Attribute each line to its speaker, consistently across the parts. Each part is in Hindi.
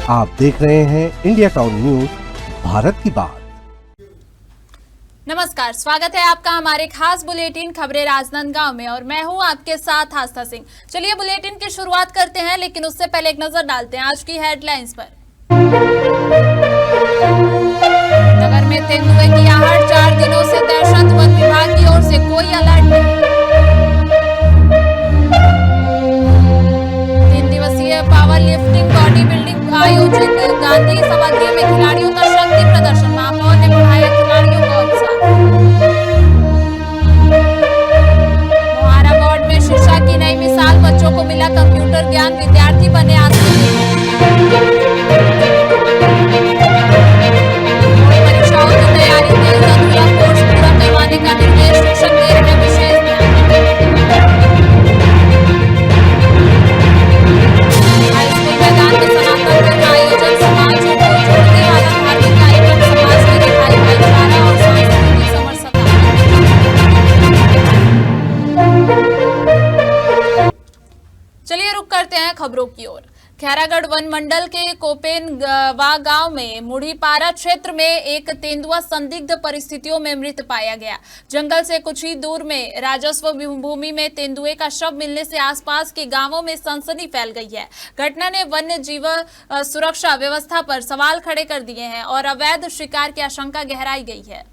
Speaker 1: आप देख रहे हैं इंडिया टाउन न्यूज, भारत की बात।
Speaker 2: नमस्कार, स्वागत है आपका हमारे खास बुलेटिन खबरें राजनांदगांव में और मैं हूं आपके साथ आस्था सिंह। चलिए बुलेटिन की शुरुआत करते हैं, लेकिन उससे पहले एक नजर डालते हैं आज की हेडलाइंस पर। नगर में तेंदुए की आहट, 4 दिनों से दहशत, वन विभाग की ओर से कोई अलर्ट नहीं। 3 दिवसीय पावर लिफ्टिंग बॉडी बिल्डिंग आयोजित, गांधी सभागृह में खिलाड़ियों का शक्ति प्रदर्शन, माहौल ने बढ़ाया खिलाड़ियों का उत्साह। मोहारा बोर्ड में शिक्षा की नई मिसाल, बच्चों को मिला कंप्यूटर ज्ञान, विद्यार्थी बने परीक्षाओं की तैयारी तेज, अधूरा कोर्स पूरा करवाने का निर्देश, शिक्षक दे रहे विशेष ध्यान। हाई स्कूल मैदान में सनातन धर्म आयोजन, समाज को जोड़ने वाला धार्मिक कार्यक्रम, समाज में दिखाई भाईचारा और सांस्कृतिक समरसता। चलिए रुक करते हैं खबरों की ओर। खैरागढ़ वन मंडल के कोपेनवा गांव में मुढ़ीपारा क्षेत्र में एक तेंदुआ संदिग्ध परिस्थितियों में मृत पाया गया। जंगल से कुछ ही दूर में राजस्व भूमि में तेंदुए का शव मिलने से आसपास के गांवों में सनसनी फैल गई है। घटना ने वन्य जीव सुरक्षा व्यवस्था पर सवाल खड़े कर दिए हैं और अवैध शिकार की आशंका गहराई गई है।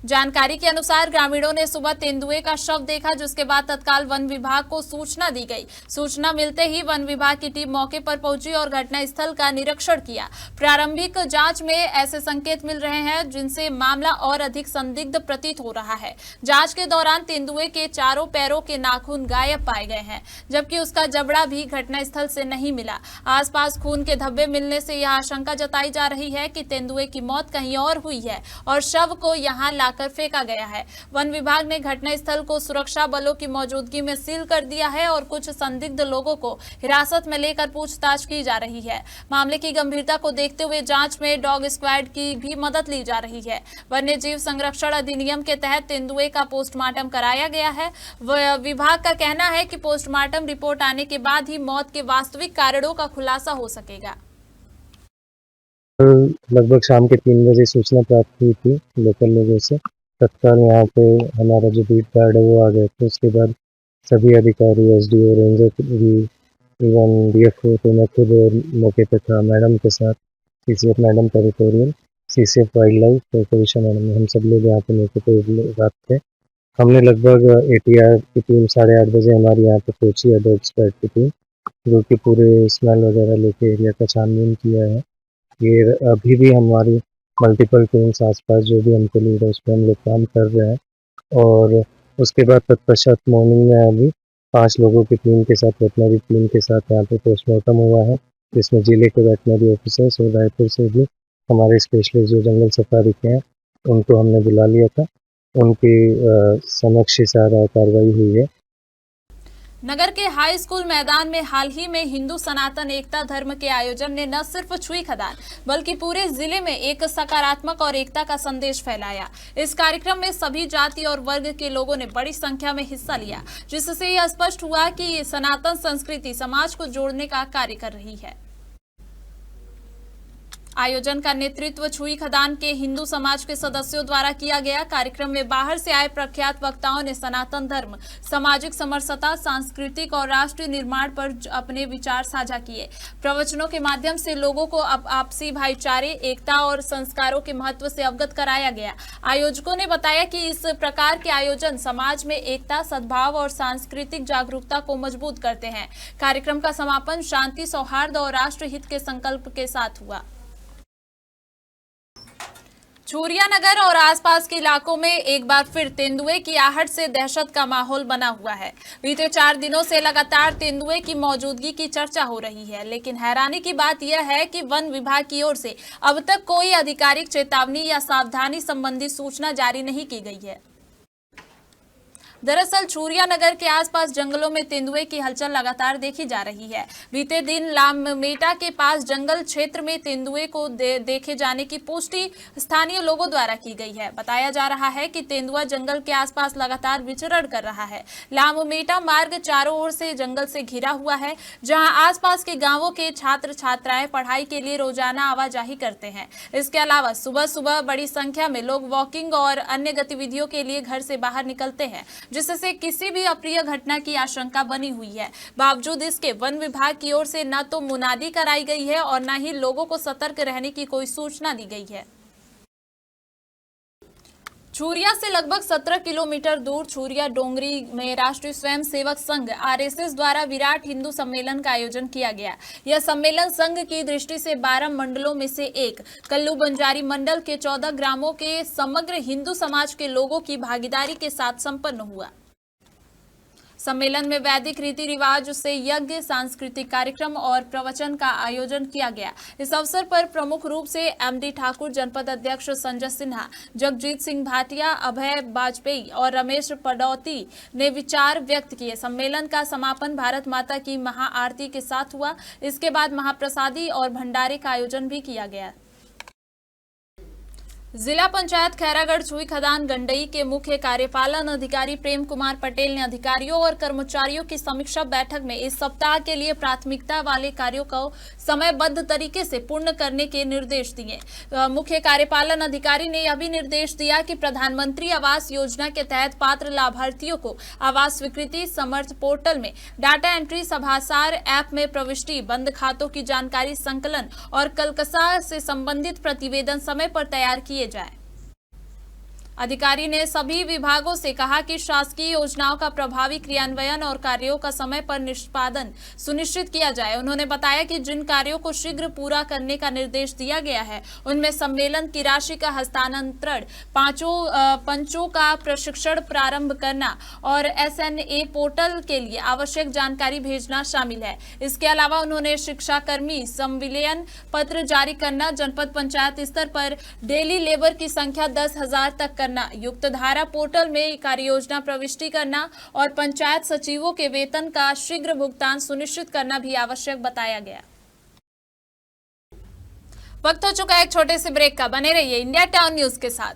Speaker 2: जानकारी के अनुसार ग्रामीणों ने सुबह तेंदुए का शव देखा, जिसके बाद तत्काल वन विभाग को सूचना दी गई। सूचना मिलते ही वन विभाग की टीम मौके पर पहुंची और घटनास्थल का निरीक्षण किया। प्रारंभिक जांच में ऐसे संकेत मिल रहे हैं जिनसे मामला और अधिक संदिग्ध प्रतीत हो रहा है। जांच के दौरान तेंदुए के चारों पैरों के नाखून गायब पाए गए हैं, जबकि उसका जबड़ा भी घटनास्थल से नहीं मिला। आसपास खून के धब्बे मिलने से यह आशंका जताई जा रही है कि तेंदुए की मौत कहीं और हुई है और शव को यहां कर फेंका गया है। वन विभाग ने घटनास्थल को सुरक्षा बलों की मौजूदगी में सील कर दिया है और कुछ संदिग्ध लोगों को हिरासत में लेकर पूछताछ की जा रही है। मामले की गंभीरता को देखते हुए जांच में डॉग स्क्वाड की भी मदद ली जा रही है। वन्य जीव संरक्षण अधिनियम के तहत तेंदुए का पोस्टमार्टम कराया गया है। विभाग का कहना है कि पोस्टमार्टम रिपोर्ट आने के बाद ही मौत के वास्तविक कारणों का खुलासा हो सकेगा।
Speaker 3: लगभग शाम के 3 बजे सूचना प्राप्त हुई थी लोकल लोगों से। तत्काल यहाँ पे हमारा जो बीट गार्ड है वो आ गए थे। उसके बाद सभी अधिकारी, एसडीओ, रेंजर भी, इवन डीएफओ, तो मैं खुद मौके पे था मैडम के साथ, CCF madam territorial, CCF wild life, तो कविशा मैडम, हम सब लोग यहाँ पे मौके पे रात थे। हमने लगभग एटीआर की टीम 8:30 बजे हमारी यहाँ पे पहुंची है, डॉग स्क्वाड की टीम, जो कि पूरे स्मेल वगैरह लेके एरिया का छानबीन किया है। ये अभी भी हमारी मल्टीपल टीम्स आसपास जो भी हमको लीड है उस पर हम लोग काम कर रहे हैं। और उसके बाद तत्पश्चात मॉर्निंग में अभी 5 लोगों की टीम के साथ, वेटनरी टीम के साथ यहाँ पे पोस्टमार्टम हुआ है, जिसमें जिले के वेटनरी ऑफिसर्स और रायपुर से भी हमारे स्पेशलिस्ट जो जंगल सफारी के हैं उनको हमने बुला लिया था। उनकी समक्ष सारा कार्रवाई हुई है।
Speaker 2: नगर के हाई स्कूल मैदान में हाल ही में हिंदू सनातन एकता धर्म के आयोजन ने न सिर्फ छुई खदान बल्कि पूरे जिले में एक सकारात्मक और एकता का संदेश फैलाया। इस कार्यक्रम में सभी जाति और वर्ग के लोगों ने बड़ी संख्या में हिस्सा लिया, जिससे यह स्पष्ट हुआ कि सनातन संस्कृति समाज को जोड़ने का कार्य कर रही है। आयोजन का नेतृत्व छुई खदान के हिंदू समाज के सदस्यों द्वारा किया गया। कार्यक्रम में बाहर से आए प्रख्यात वक्ताओं ने सनातन धर्म, सामाजिक समरसता, सांस्कृतिक और राष्ट्रीय निर्माण पर अपने विचार साझा किए। प्रवचनों के माध्यम से लोगों को आपसी भाईचारे, एकता और संस्कारों के महत्व से अवगत कराया गया। आयोजकों ने बताया कि इस प्रकार के आयोजन समाज में एकता, सद्भाव और सांस्कृतिक जागरूकता को मजबूत करते हैं। कार्यक्रम का समापन शांति, सौहार्द और राष्ट्र हित के संकल्प के साथ हुआ। चूरिया नगर और आसपास के इलाकों में एक बार फिर तेंदुए की आहट से दहशत का माहौल बना हुआ है। बीते 4 दिनों से लगातार तेंदुए की मौजूदगी की चर्चा हो रही है, लेकिन हैरानी की बात यह है कि वन विभाग की ओर से अब तक कोई आधिकारिक चेतावनी या सावधानी संबंधी सूचना जारी नहीं की गई है। दरअसल छूरिया नगर के आसपास जंगलों में तेंदुए की हलचल लगातार देखी जा रही है। बीते दिन लाममेटा के पास जंगल क्षेत्र में तेंदुए को देखे जाने की पुष्टि स्थानीय लोगों द्वारा की गई है। बताया जा रहा है कि तेंदुआ जंगल के आसपास लगातार विचरण कर रहा है। लाममेटा मार्ग चारों ओर से जंगल से घिरा हुआ है, जहां आसपास के गांवों के छात्र छात्राएं पढ़ाई के लिए रोजाना आवाजाही करते हैं। इसके अलावा सुबह सुबह बड़ी संख्या में लोग वॉकिंग और अन्य गतिविधियों के लिए घर से बाहर निकलते हैं, जिससे किसी भी अप्रिय घटना की आशंका बनी हुई है। बावजूद इसके वन विभाग की ओर से न तो मुनादी कराई गई है और न ही लोगों को सतर्क रहने की कोई सूचना दी गई है। छूरिया से लगभग 17 किलोमीटर दूर छूरिया डोंगरी में राष्ट्रीय स्वयंसेवक संघ आरएसएस द्वारा विराट हिंदू सम्मेलन का आयोजन किया गया। यह सम्मेलन संघ की दृष्टि से 12 मंडलों में से एक कल्लू बंजारी मंडल के 14 ग्रामों के समग्र हिंदू समाज के लोगों की भागीदारी के साथ संपन्न हुआ। सम्मेलन में वैदिक रीति रिवाज से यज्ञ, सांस्कृतिक कार्यक्रम और प्रवचन का आयोजन किया गया। इस अवसर पर प्रमुख रूप से एमडी ठाकुर, जनपद अध्यक्ष संजय सिन्हा, जगजीत सिंह भाटिया, अभय वाजपेयी और रमेश पडौती ने विचार व्यक्त किए। सम्मेलन का समापन भारत माता की महाआरती के साथ हुआ। इसके बाद महाप्रसादी और भंडारे का आयोजन भी किया गया। जिला पंचायत खैरागढ़ छुई खदान गंडई के मुख्य कार्यपालन अधिकारी प्रेम कुमार पटेल ने अधिकारियों और कर्मचारियों की समीक्षा बैठक में इस सप्ताह के लिए प्राथमिकता वाले कार्यों को समयबद्ध तरीके से पूर्ण करने के निर्देश दिए। मुख्य कार्यपालन अधिकारी ने यह भी निर्देश दिया कि प्रधानमंत्री आवास योजना के तहत पात्र लाभार्थियों को आवास स्वीकृति समर्थ पोर्टल में डाटा एंट्री, सभासार ऐप में प्रविष्टि, बंद खातों की जानकारी संकलन और कलकसा से संबंधित प्रतिवेदन समय पर तैयार किए जाए। अधिकारी ने सभी विभागों से कहा कि शासकीय योजनाओं का प्रभावी क्रियान्वयन और कार्यों का समय पर निष्पादन सुनिश्चित किया जाए। उन्होंने बताया कि जिन कार्यों को शीघ्र पूरा करने का निर्देश दिया गया है, उनमें सम्मेलन की राशि का हस्तांतरण, पंचों का प्रशिक्षण प्रारंभ करना और SNA पोर्टल के लिए आवश्यक जानकारी भेजना शामिल है। इसके अलावा उन्होंने शिक्षाकर्मी संविलियन पत्र जारी करना, जनपद पंचायत स्तर पर डेली लेबर की संख्या 10,000 तक करना, युक्त धारा पोर्टल में कार्य योजना प्रविष्टि करना और पंचायत सचिवों के वेतन का शीघ्र भुगतान सुनिश्चित करना भी आवश्यक बताया गया। वक्त हो चुका है एक छोटे से ब्रेक का। बने रहिए इंडिया टाउन न्यूज के साथ।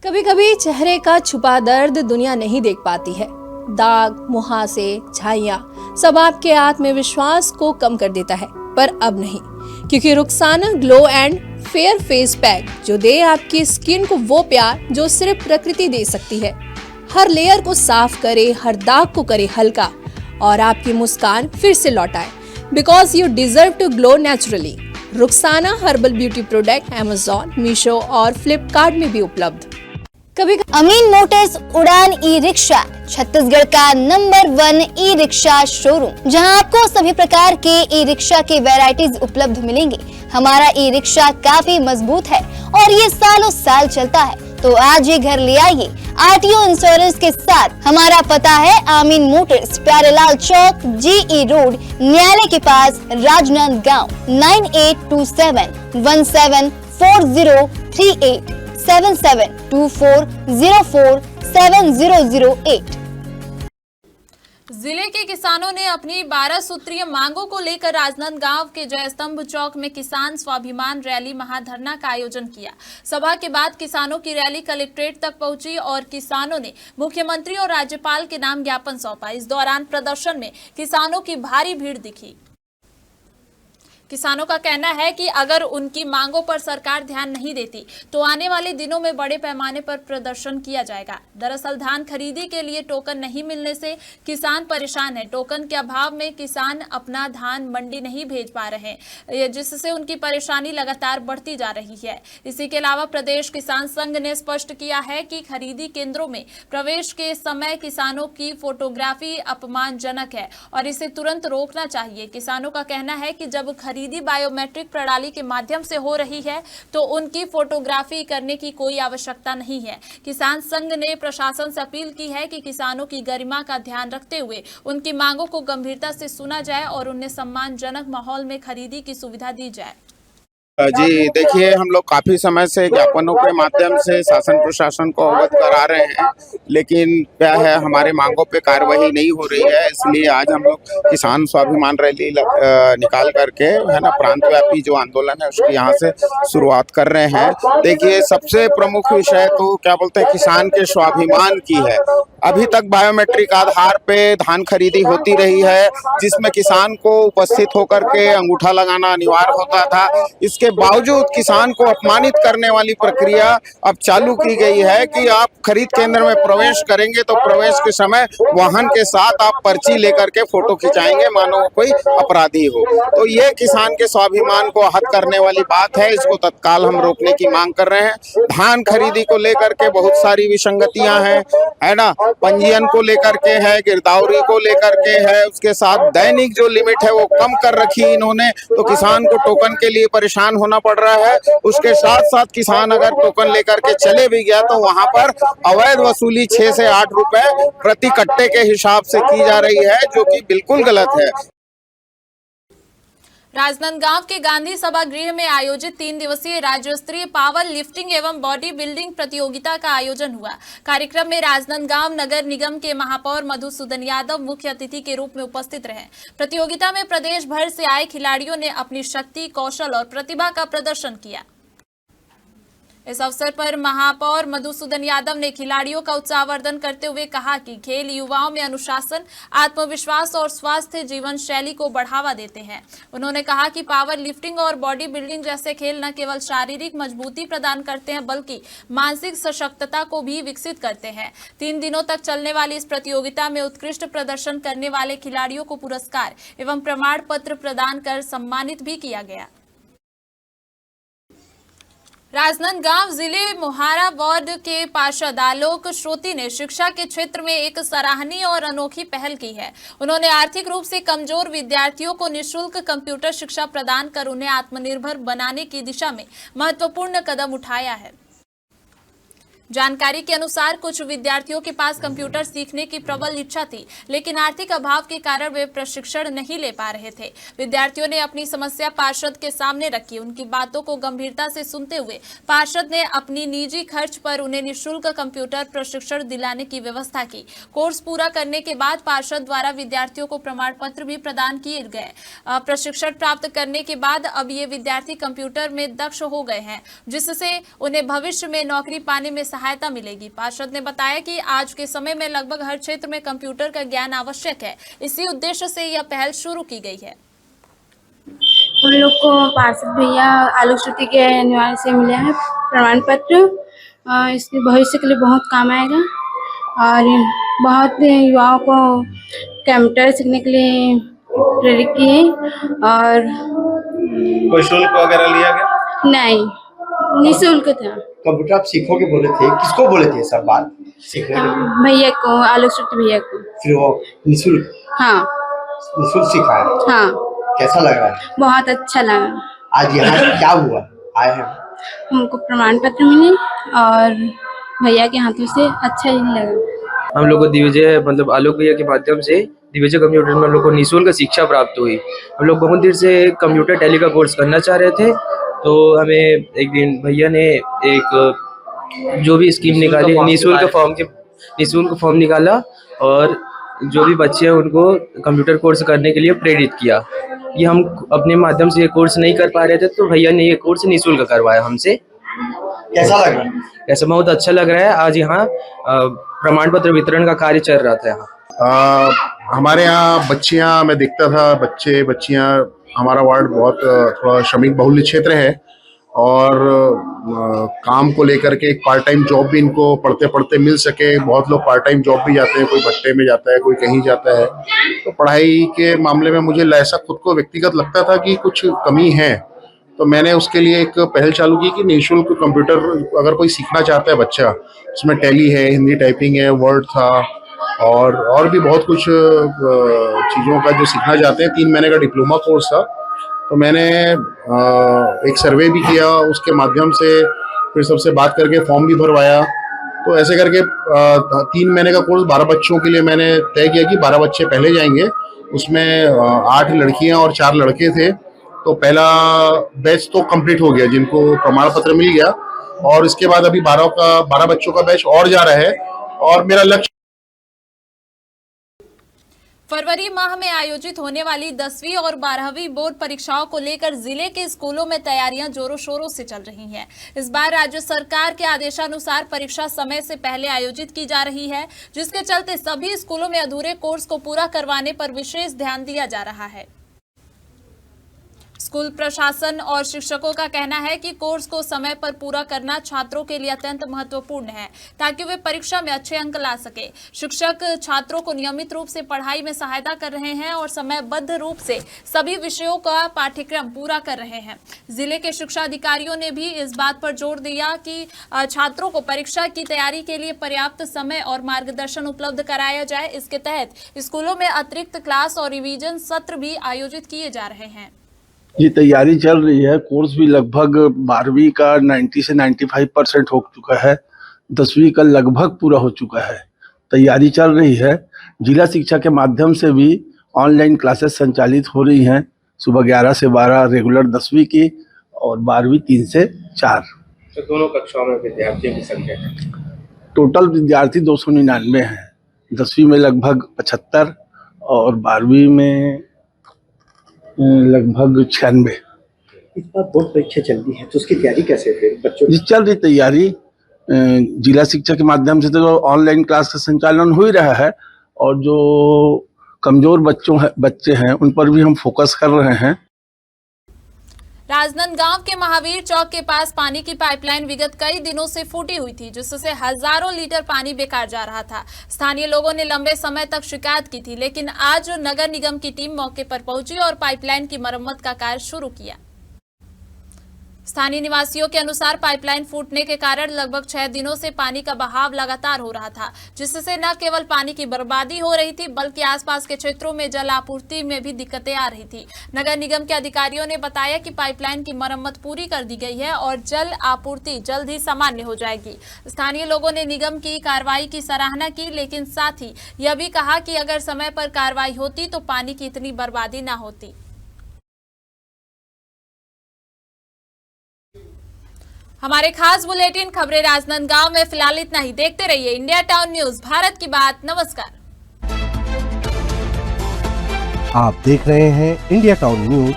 Speaker 4: कभी कभी चेहरे का छुपा दर्द दुनिया नहीं देख पाती है। दाग, मुहासे, झाइयां सब आपके आत्मविश्वास को कम कर देता है, पर अब नहीं, क्योंकि Rukhsana glow and fair face pack जो दे आपकी स्किन को वो प्यार जो सिर्फ प्रकृति दे सकती है। हर लेयर को साफ करे, हर दाग को करे हल्का और आपकी मुस्कान फिर से लौटाए। Because you deserve to glow naturally. Rukhsana herbal beauty product Amazon, Meesho और फ्लिपकार्ट में भी उपलब्ध।
Speaker 5: कभी अमीन मोटर्स उड़ान ई रिक्शा छत्तीसगढ़ का नंबर 1 ई रिक्शा शोरूम, जहां आपको सभी प्रकार के ई रिक्शा के वैरायटीज उपलब्ध मिलेंगे। हमारा ई रिक्शा काफी मजबूत है और ये सालों साल चलता है, तो आज ही घर ले आइए RTO इंश्योरेंस के साथ। हमारा पता है अमीन मोटर्स, प्यारेलाल चौक, GE रोड, न्यायालय के पास, राजनांदगांव। 9827174038 7724047008।
Speaker 2: जिले के किसानों ने अपनी 12 सूत्रीय मांगों को लेकर राजनांदगांव के जयस्तंभ चौक में किसान स्वाभिमान रैली महाधरना का आयोजन किया। सभा के बाद किसानों की रैली कलेक्ट्रेट तक पहुंची और किसानों ने मुख्यमंत्री और राज्यपाल के नाम ज्ञापन सौंपा। इस दौरान प्रदर्शन में किसानों की भारी भीड़ दिखी। किसानों का कहना है कि अगर उनकी मांगों पर सरकार ध्यान नहीं देती तो आने वाले दिनों में बड़े पैमाने पर प्रदर्शन किया जाएगा। दरअसल धान खरीदी के लिए टोकन नहीं मिलने से किसान परेशान है। टोकन के अभाव में किसान अपना धान मंडी नहीं भेज पा रहे हैं, जिससे उनकी परेशानी लगातार बढ़ती जा रही है। इसी के अलावा प्रदेश किसान संघ ने स्पष्ट किया है कि खरीदी केंद्रों में प्रवेश के समय किसानों की फोटोग्राफी अपमानजनक है और इसे तुरंत रोकना चाहिए। किसानों का कहना है कि जब खरीदी बायोमेट्रिक प्रणाली के माध्यम से हो रही है तो उनकी फोटोग्राफी करने की कोई आवश्यकता नहीं है। किसान संघ ने प्रशासन से अपील की है कि किसानों की गरिमा का ध्यान रखते हुए उनकी मांगों को गंभीरता से सुना जाए और उन्हें सम्मानजनक माहौल में खरीदी की सुविधा दी जाए।
Speaker 6: जी देखिए, हम लोग काफ़ी समय से ज्ञापनों के माध्यम से शासन प्रशासन को अवगत करा रहे हैं, लेकिन क्या है, हमारे मांगों पे कार्रवाई नहीं हो रही है। इसलिए आज हम लोग किसान स्वाभिमान रैली निकाल करके, है ना, प्रांतव्यापी जो आंदोलन है उसकी यहाँ से शुरुआत कर रहे हैं। देखिए, सबसे प्रमुख विषय तो क्या बोलते हैं, किसान के स्वाभिमान की है। अभी तक बायोमेट्रिक आधार पे धान खरीदी होती रही है, जिसमें किसान को उपस्थित होकर के अंगूठा लगाना अनिवार्य होता था। इसके बावजूद किसान को अपमानित करने वाली प्रक्रिया अब चालू की गई है कि आप खरीद केंद्र में प्रवेश करेंगे तो प्रवेश के समय वाहन के साथ आप पर्ची लेकर के फोटो खिंचाएंगे, मानो कोई अपराधी हो। तो ये किसान के स्वाभिमान को आहत करने वाली बात है। इसको तत्काल हम रोकने की मांग कर रहे हैं। धान खरीदी को लेकर के बहुत सारी विसंगतियां हैं, है ना, पंजीयन को लेकर के है, गिरदावरी को लेकर के है, उसके साथ दैनिक जो लिमिट है वो कम कर रखी इन्होंने, तो किसान को टोकन के लिए परेशान होना पड़ रहा है। उसके साथ साथ किसान अगर टोकन लेकर के चले भी गया तो वहां पर अवैध वसूली 6 से 8 रुपए प्रति कट्टे के हिसाब से की जा रही है, जो कि बिल्कुल गलत है।
Speaker 2: राजनांदगांव के गांधी सभागृह में आयोजित 3 दिवसीय राज्य स्तरीय पावर लिफ्टिंग एवं बॉडी बिल्डिंग प्रतियोगिता का आयोजन हुआ। कार्यक्रम में राजनांदगांव नगर निगम के महापौर मधुसूदन यादव मुख्य अतिथि के रूप में उपस्थित रहे। प्रतियोगिता में प्रदेश भर से आए खिलाड़ियों ने अपनी शक्ति, कौशल और प्रतिभा का प्रदर्शन किया। इस अवसर पर महापौर मधुसूदन यादव ने खिलाड़ियों का उत्साहवर्धन करते हुए कहा कि खेल युवाओं में अनुशासन, आत्मविश्वास और स्वास्थ्य जीवन शैली को बढ़ावा देते हैं। उन्होंने कहा कि पावर लिफ्टिंग और बॉडी बिल्डिंग जैसे खेल न केवल शारीरिक मजबूती प्रदान करते हैं बल्कि मानसिक सशक्तता को भी विकसित करते हैं। 3 दिनों तक चलने वाली इस प्रतियोगिता में उत्कृष्ट प्रदर्शन करने वाले खिलाड़ियों को पुरस्कार एवं प्रमाण पत्र प्रदान कर सम्मानित भी किया गया। राजनांदगांव जिले मोहारा वार्ड के पार्षद आलोक श्रोती ने शिक्षा के क्षेत्र में एक सराहनीय और अनोखी पहल की है। उन्होंने आर्थिक रूप से कमजोर विद्यार्थियों को निःशुल्क कंप्यूटर शिक्षा प्रदान कर उन्हें आत्मनिर्भर बनाने की दिशा में महत्वपूर्ण कदम उठाया है। जानकारी के अनुसार कुछ विद्यार्थियों के पास कंप्यूटर सीखने की प्रबल इच्छा थी, लेकिन आर्थिक अभाव के कारण वे प्रशिक्षण नहीं ले पा रहे थे। विद्यार्थियों ने अपनी समस्या पार्षद के सामने रखी। उनकी बातों को गंभीरता से सुनते हुए पार्षद ने अपनी निजी खर्च पर उन्हें निःशुल्क कंप्यूटर प्रशिक्षण दिलाने की व्यवस्था की। कोर्स पूरा करने के बाद पार्षद द्वारा विद्यार्थियों को प्रमाण पत्र भी प्रदान किए गए। प्रशिक्षण प्राप्त करने के बाद अब ये विद्यार्थी कंप्यूटर में दक्ष हो गए हैं, जिससे उन्हें भविष्य में नौकरी पाने में सहायता मिलेगी। पार्षद ने बताया कि आज के समय में लगभग हर क्षेत्र में कंप्यूटर का ज्ञान आवश्यक है। इसी उद्देश्य से यह पहल शुरू की गई है।
Speaker 7: हम लोग को पार्षद भैया आलोक श्रुति के निवारण से मिले हैं प्रमाण पत्र। इसके भविष्य के लिए बहुत काम आएगा और बहुत युवाओं को कंप्यूटर सीखने के लिए प्रेरित किए। और
Speaker 8: कोई शुल्क वगैरह लिया गया?
Speaker 7: नहीं, निःशुल्क था।
Speaker 8: कंप्यूटर आप सीखोगे बोले थे, किसको बोले थे सब बात सीखने के लिए?
Speaker 7: भैया को, आलोक श्रुति भैया को।
Speaker 8: फिर वो निःशुल्क?
Speaker 7: हाँ,
Speaker 8: निःशुल्क सिखाया?
Speaker 7: हाँ।
Speaker 8: कैसा लग रहा है?
Speaker 7: बहुत अच्छा लगा।
Speaker 8: आज यहाँ क्या हुआ, आए हैं?
Speaker 7: हमको प्रमाण पत्र मिले और भैया के हाथों से अच्छा ही लगा।
Speaker 9: हम लोग को दिग्विजय मतलब आलोक भैया के माध्यम से दिग्विजय कंप्यूटर में हम लोग को निःशुल्क शिक्षा प्राप्त हुई। हम लोग बहुत देर से कंप्यूटर टैली का कोर्स करना चाह रहे थे, तो हमें एक दिन भैया ने एक जो भी स्कीम निकाली, निःशुल्क फॉर्म निकाला और जो भी बच्चे हैं उनको कंप्यूटर कोर्स करने के लिए प्रेरित किया। ये हम अपने माध्यम से ये कोर्स नहीं कर पा रहे थे, तो भैया ने ये कोर्स निःशुल्क करवाया हमसे।
Speaker 8: कैसा लग रहा है?
Speaker 9: ऐसा बहुत अच्छा लग रहा है। आज यहाँ प्रमाण पत्र वितरण का कार्य चल रहा था। यहाँ
Speaker 10: हमारे यहाँ बच्चियाँ, मैं देखता था बच्चे बच्चियाँ, हमारा वार्ड बहुत थोड़ा श्रमिक बहुल्य क्षेत्र है और काम को लेकर के एक पार्ट टाइम जॉब भी इनको पढ़ते पढ़ते मिल सके। बहुत लोग पार्ट टाइम जॉब भी जाते हैं, कोई भट्टे में जाता है, कोई कहीं जाता है। तो पढ़ाई के मामले में मुझे ऐसा खुद को व्यक्तिगत लगता था कि कुछ कमी है, तो मैंने उसके लिए एक पहल चालू की कि निःशुल्क कंप्यूटर अगर कोई सीखना चाहता है बच्चा, उसमें टैली है, हिंदी टाइपिंग है, वर्ड था और भी बहुत कुछ चीज़ों का जो सीखना चाहते हैं। 3 महीने का डिप्लोमा कोर्स था। तो मैंने एक सर्वे भी किया, उसके माध्यम से फिर सबसे बात करके फॉर्म भी भरवाया। तो ऐसे करके 3 महीने का कोर्स 12 बच्चों के लिए मैंने तय किया कि 12 बच्चे पहले जाएंगे। उसमें 8 लड़कियां और 4 लड़के थे। तो पहला बैच तो कंप्लीट हो गया, जिनको प्रमाण पत्र मिल गया, और इसके बाद अभी 12 बच्चों का बैच और जा रहा है, और मेरा लक्ष्य
Speaker 2: फरवरी माह में आयोजित होने वाली 10वीं और 12वीं बोर्ड परीक्षाओं को लेकर जिले के स्कूलों में तैयारियां जोरों शोरों से चल रही हैं। इस बार राज्य सरकार के आदेशानुसार परीक्षा समय से पहले आयोजित की जा रही है, जिसके चलते सभी स्कूलों में अधूरे कोर्स को पूरा करवाने पर विशेष ध्यान दिया जा रहा है। स्कूल प्रशासन और शिक्षकों का कहना है कि कोर्स को समय पर पूरा करना छात्रों के लिए अत्यंत महत्वपूर्ण है, ताकि वे परीक्षा में अच्छे अंक ला सके। शिक्षक छात्रों को नियमित रूप से पढ़ाई में सहायता कर रहे हैं और समयबद्ध रूप से सभी विषयों का पाठ्यक्रम पूरा कर रहे हैं। जिले के शिक्षा अधिकारियों ने भी इस बात पर जोर दिया कि छात्रों को परीक्षा की तैयारी के लिए पर्याप्त समय और मार्गदर्शन उपलब्ध कराया जाए। इसके तहत स्कूलों में अतिरिक्त क्लास और रिवीजन सत्र भी आयोजित किए जा रहे हैं।
Speaker 11: ये तैयारी चल रही है। कोर्स भी लगभग 12वीं का 90 से 95% हो चुका है, 10वीं का लगभग पूरा हो चुका है। तैयारी चल रही है। जिला शिक्षा के माध्यम से भी ऑनलाइन क्लासेस संचालित हो रही हैं। सुबह 11 से 12 रेगुलर 10वीं की और 12वीं 3 से 4।
Speaker 9: तो दोनों कक्षाओं में विद्यार्थियों की संख्या है?
Speaker 11: टोटल विद्यार्थी 299 हैं। 10वीं में लगभग 75 और 12वीं में लगभग 96।
Speaker 8: इस बार बोर्ड परीक्षा चल रही है, तो उसकी तैयारी कैसे है बच्चों की?
Speaker 11: चल रही तैयारी जिला शिक्षा के माध्यम से तो ऑनलाइन क्लास का संचालन हो ही रहा है, और जो कमजोर बच्चे हैं उन पर भी हम फोकस कर रहे हैं।
Speaker 2: राजनांदगांव के महावीर चौक के पास पानी की पाइपलाइन विगत कई दिनों से फूटी हुई थी, जिससे हजारों लीटर पानी बेकार जा रहा था। स्थानीय लोगों ने लंबे समय तक शिकायत की थी, लेकिन आज नगर निगम की टीम मौके पर पहुंची और पाइपलाइन की मरम्मत का कार्य शुरू किया। स्थानीय निवासियों के अनुसार पाइपलाइन फूटने के कारण लगभग 6 दिनों से पानी का बहाव लगातार हो रहा था, जिससे न केवल पानी की बर्बादी हो रही थी, बल्कि आसपास के क्षेत्रों में जल आपूर्ति में भी दिक्कतें आ रही थी। नगर निगम के अधिकारियों ने बताया कि पाइपलाइन की मरम्मत पूरी कर दी गई है और जल आपूर्ति जल्द ही सामान्य हो जाएगी। स्थानीय लोगों ने निगम की कार्रवाई की सराहना की, लेकिन साथ ही यह भी कहा कि अगर समय पर कार्रवाई होती तो पानी की इतनी बर्बादी न होती। हमारे खास बुलेटिन खबरें राजनांदगांव में फिलहाल इतना ही। देखते रहिए इंडिया टाउन न्यूज, भारत की बात। नमस्कार।
Speaker 1: आप देख रहे हैं इंडिया टाउन न्यूज,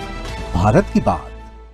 Speaker 1: भारत की बात।